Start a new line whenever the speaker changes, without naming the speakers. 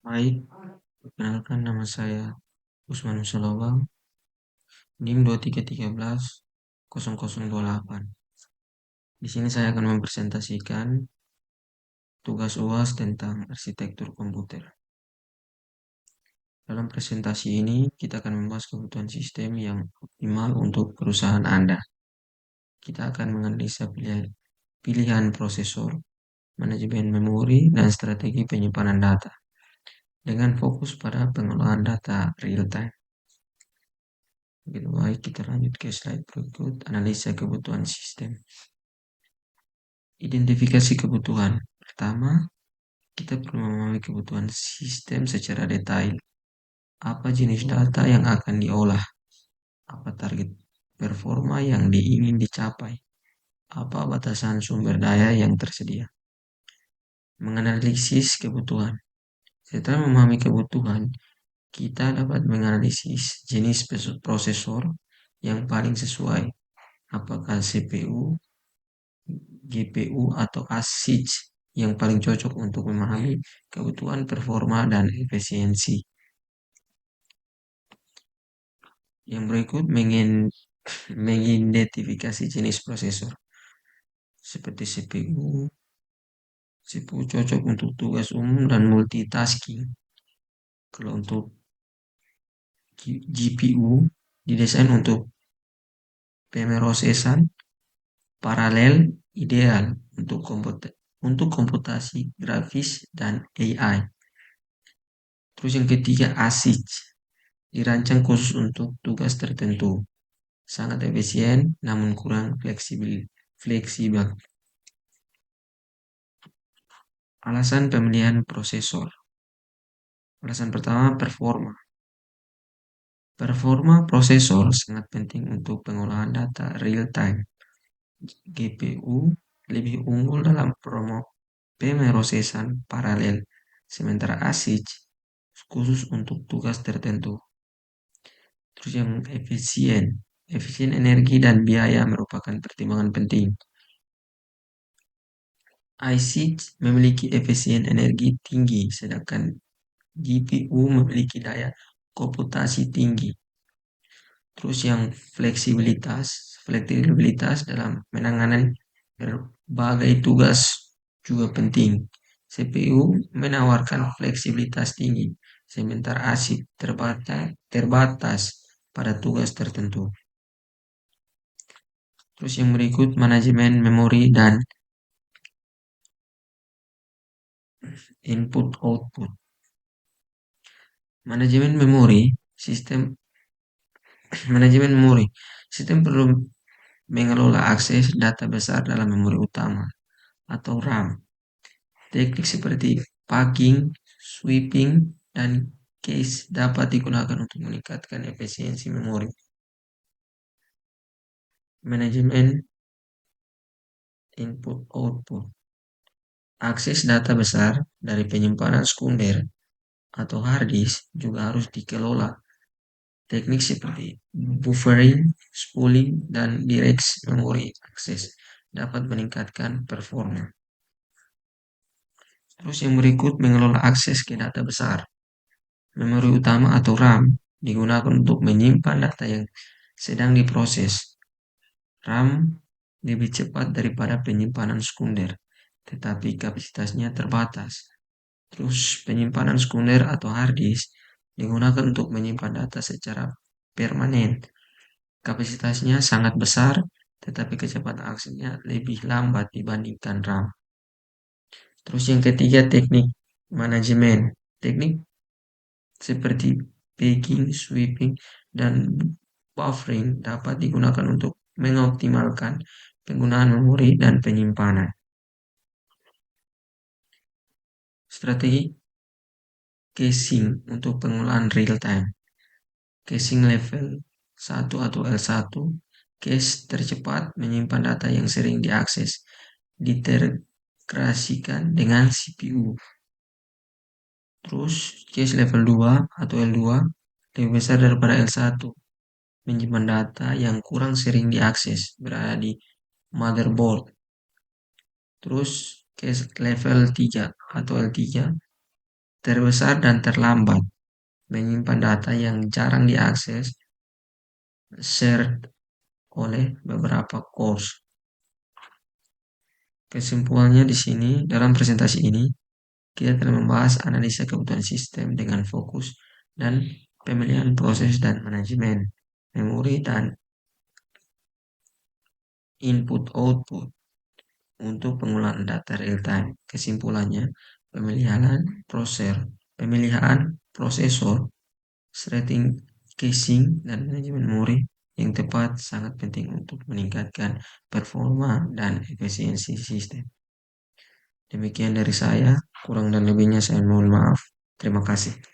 Baik, perkenalkan nama saya Usman Solobang, NIM 2313 0028. Di sini saya akan mempresentasikan tugas UAS tentang arsitektur komputer. Dalam presentasi ini, kita akan membahas kebutuhan sistem yang optimal untuk perusahaan Anda. Kita akan menganalisa pilihan prosesor, manajemen memori, dan strategi penyimpanan data, dengan fokus pada pengolahan data real time. Begitu baik, kita lanjut ke slide berikut, analisa kebutuhan sistem. Identifikasi kebutuhan. Pertama, kita perlu memahami kebutuhan sistem secara detail. Apa jenis data yang akan diolah? Apa target performa yang ingin dicapai? Apa batasan sumber daya yang tersedia? Menganalisis kebutuhan. Setelah memahami kebutuhan, kita dapat menganalisis jenis prosesor yang paling sesuai. Apakah CPU, GPU, atau ASIC yang paling cocok untuk memahami kebutuhan performa dan efisiensi. Yang berikut mengidentifikasi jenis prosesor seperti CPU. CPU cocok untuk tugas umum dan multitasking. Kalau untuk GPU didesain untuk pemrosesan paralel, ideal untuk komputasi grafis dan AI. Terus yang ketiga, ASIC dirancang khusus untuk tugas tertentu, sangat efisien namun kurang fleksibel. Alasan pemilihan prosesor. Alasan pertama, performa. Performa prosesor sangat penting untuk pengolahan data real time. GPU lebih unggul dalam pemrosesan paralel, sementara ASIC khusus untuk tugas tertentu. Terus yang efisien energi dan biaya merupakan pertimbangan penting. ASIC memiliki efisien energi tinggi, sedangkan GPU memiliki daya komputasi tinggi. Terus yang fleksibilitas dalam menangani berbagai tugas juga penting. CPU menawarkan fleksibilitas tinggi, sementara ASIC terbatas pada tugas tertentu. Terus yang berikut, manajemen memori dan input-output. Manajemen memori sistem perlu mengelola akses data besar dalam memori utama atau RAM. Teknik seperti packing, sweeping, dan cache dapat digunakan untuk meningkatkan efisiensi memori. Manajemen input-output. Akses data besar dari penyimpanan sekunder atau hard disk juga harus dikelola. Teknik seperti buffering, spooling, dan direct memory access dapat meningkatkan performa. Terus yang berikut, mengelola akses ke data besar. Memori utama atau RAM digunakan untuk menyimpan data yang sedang diproses. RAM lebih cepat daripada penyimpanan sekunder, tetapi kapasitasnya terbatas. Terus penyimpanan sekunder atau hard disk digunakan untuk menyimpan data secara permanen. Kapasitasnya sangat besar, tetapi kecepatan aksesnya lebih lambat dibandingkan RAM. Terus yang ketiga, teknik manajemen. Teknik seperti packing, sweeping, dan buffering dapat digunakan untuk mengoptimalkan penggunaan memori dan penyimpanan. Strategi caching untuk pengolahan real time. Caching level 1 atau L1, cache tercepat menyimpan data yang sering diakses, ditegrasikan dengan CPU. Terus cache level 2 atau L2 lebih besar daripada L1, menyimpan data yang kurang sering diakses, berada di motherboard. Terus cache level 3 atau L3 terbesar dan terlambat, menyimpan data yang jarang diakses, shared oleh beberapa cores. Kesimpulannya di sini, dalam presentasi ini, kita telah membahas analisa kebutuhan sistem dengan fokus dan pemilihan proses dan manajemen memori dan input-output untuk pengolahan data real-time. Kesimpulannya, pemilihan prosesor, threading, caching, dan manajemen memori yang tepat sangat penting untuk meningkatkan performa dan efisiensi sistem. Demikian dari saya, kurang dan lebihnya saya mohon maaf. Terima kasih.